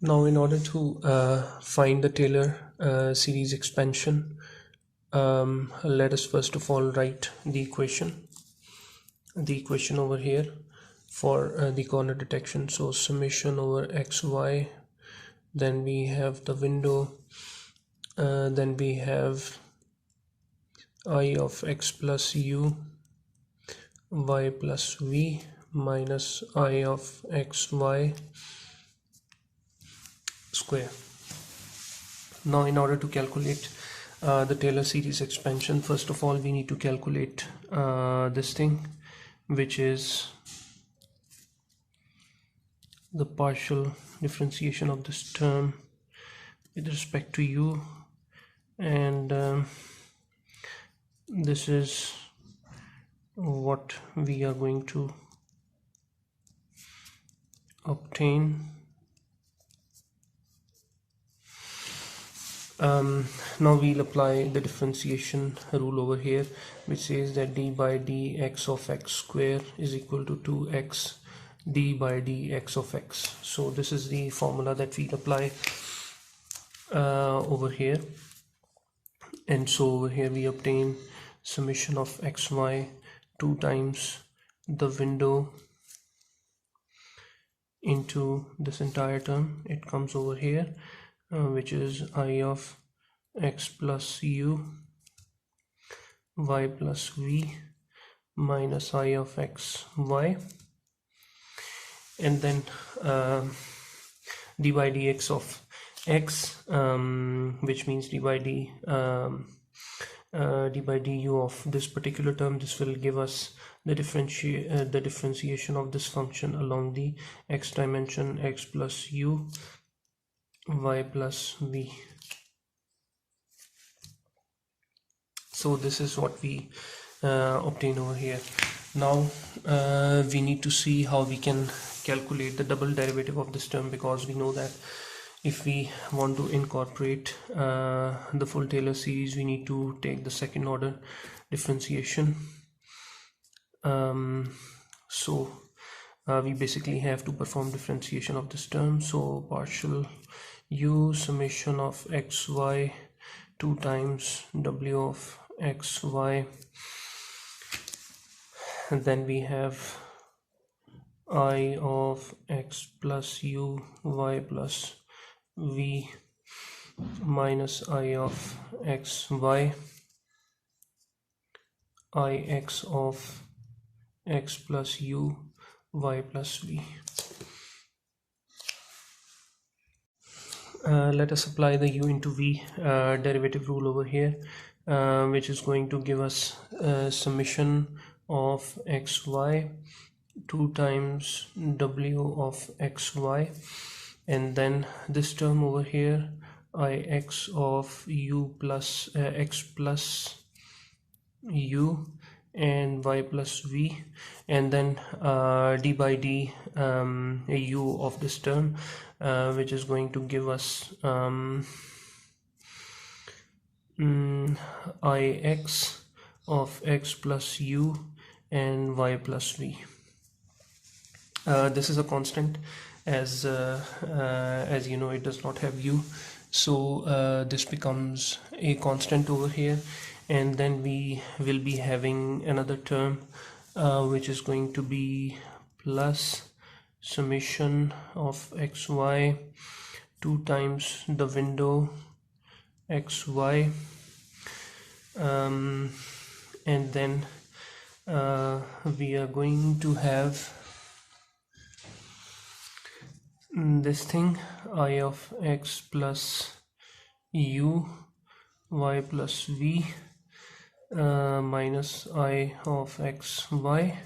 Now, in order to find the Taylor series expansion, let us first of all write the equation over here for the corner detection. So summation over xy, then we have the window, then we have I of x plus u y plus v minus I of xy square. Now, in order to calculate the Taylor series expansion, first of all we need to calculate this thing, which is the partial differentiation of this term with respect to u, and this is what we are going to obtain. Now we'll apply the differentiation rule over here, which says that d by dx of x square is equal to 2x d by dx of x. So this is the formula that we'll apply over here, and so over here we obtain summation of xy 2 times the window into this entire term. It comes over here, which is I of x plus u y plus v minus I of x y, and then d by dx of x, which means d by du of this particular term. This will give us the differentiation of this function along the x dimension, x plus u y plus v. So this is what we obtain over here. Now we need to see how we can calculate the double derivative of this term, because we know that if we want to incorporate the full Taylor series, we need to take the second order differentiation. So we basically have to perform differentiation of this term. So partial u summation of xy 2 times w of xy, and then we have I of x plus u y plus v minus I of x y I x of x plus u y plus v. Let us apply the u into v derivative rule over here, which is going to give us summation of xy 2 times w of xy, and then this term over here ix of u plus x plus u and y plus v, and then d by d u of this term, which is going to give us ix of x plus u and y plus v. This is a constant, as you know, it does not have u, so this becomes a constant over here, and then we will be having another term which is going to be plus summation of xy 2 times the window xy, and then we are going to have this thing I of x plus u y plus v minus I of x y,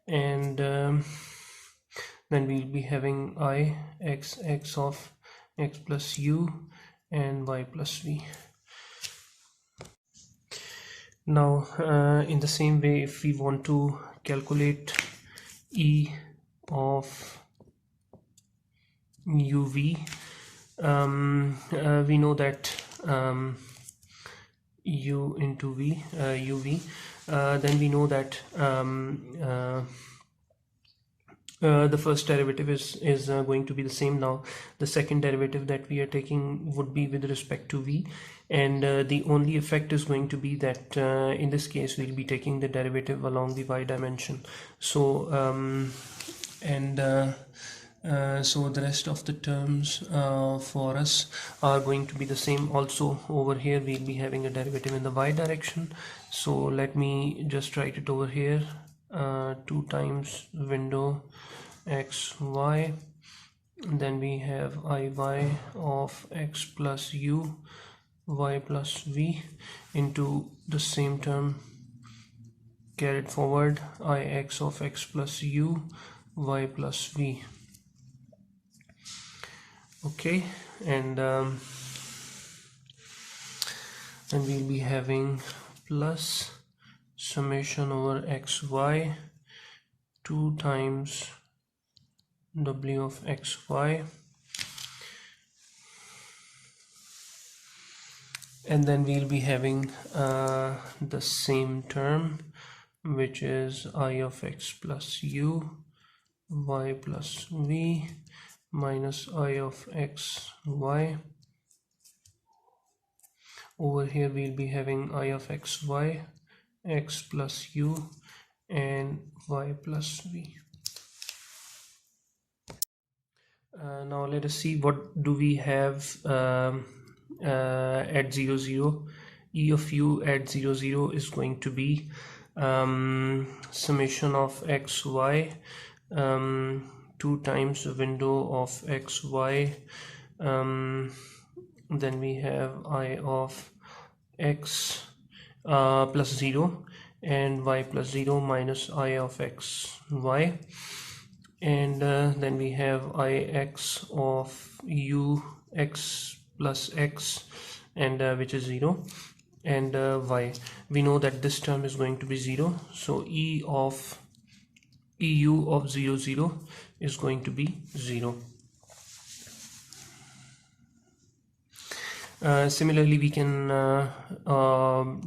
and then we'll be having I x of x plus u and y plus v. Now in the same way, if we want to calculate E of uv, we know that u into v uv, then we know that the first derivative is going to be the same. Now the second derivative that we are taking would be with respect to v, and the only effect is going to be that in this case we'll be taking the derivative along the y dimension. So so the rest of the terms for us are going to be the same. Also over here we'll be having a derivative in the y direction, so let me just write it over here. 2 times window x y, then we have iy of x plus u y plus v into the same term carried forward, ix of x plus u y plus v. Okay, and we'll be having plus summation over xy 2 times w of xy, and then we'll be having the same term, which is I of x plus u y plus v minus I of x y. Over here we'll be having I of x y, x plus u and y plus v. Now let us see what do we have at 0 0. E of u at 0 0 is going to be summation of x y 2 times the window of x y, then we have I of x plus 0 and y plus 0 minus I of x y, and then we have ix of u x plus x, and which is 0, and y. We know that this term is going to be 0, so EU of 0 0 is going to be 0. Similarly, we can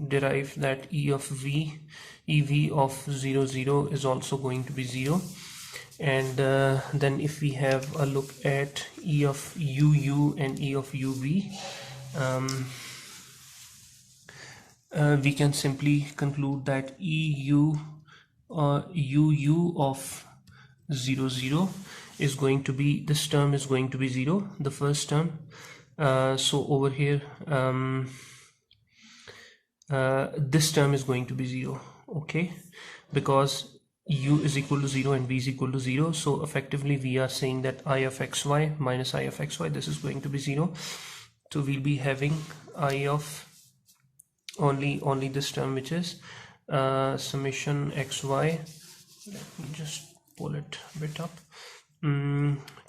derive that EV of 0 0 is also going to be 0, and then if we have a look at E of UU and E of UV, we can simply conclude that UU of 0 0 is going to be, this term is going to be 0, the first term. So over here this term is going to be 0, okay, because u is equal to 0 and v is equal to 0, so effectively we are saying that I of xy minus I of xy, this is going to be 0. So we'll be having I of only this term, which is summation xy, let me just pull it a bit up,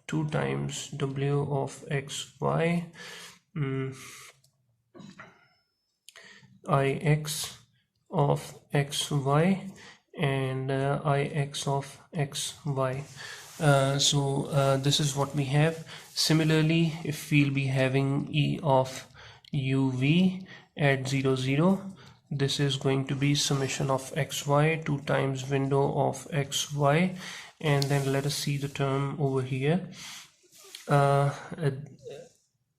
2 times w of xy ix of xy and ix of xy. So this is what we have. Similarly, if we'll be having E of uv at 0 0, this is going to be summation of xy 2 times window of xy, and then let us see the term over here.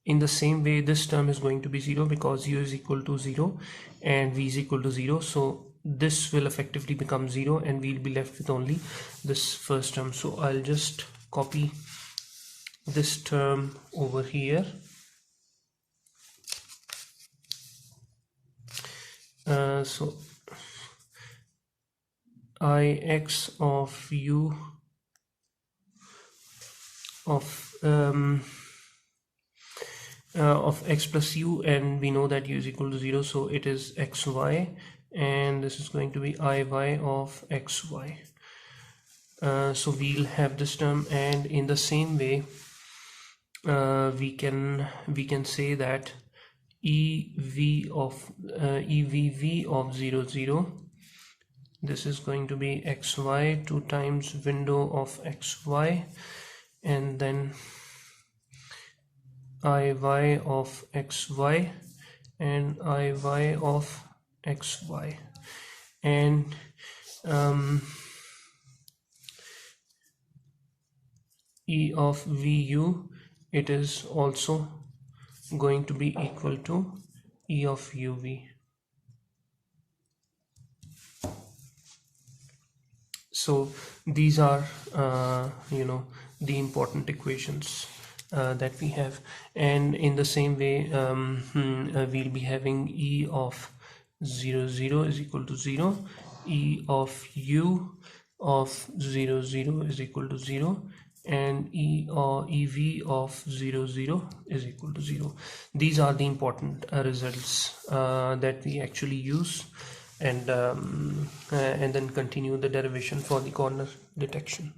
In the same way, this term is going to be 0 because u is equal to 0 and v is equal to 0, so this will effectively become 0 and we'll be left with only this first term. So I'll just copy this term over here. So ix of u of x plus u, and we know that u is equal to 0, so it is xy, and this is going to be iy of xy. So we'll have this term, and in the same way we can say that evv of 0 0, this is going to be xy 2 times window of xy, and then iy of xy and iy of xy, and E of VU, it is also going to be equal to E of UV. So these are the important equations that we have, and in the same way we'll be having E of 0 0 is equal to 0, E of U of 0 0 is equal to 0, and EV of 0 0 is equal to 0. These are the important results that we actually use, and then continue the derivation for the corner detection.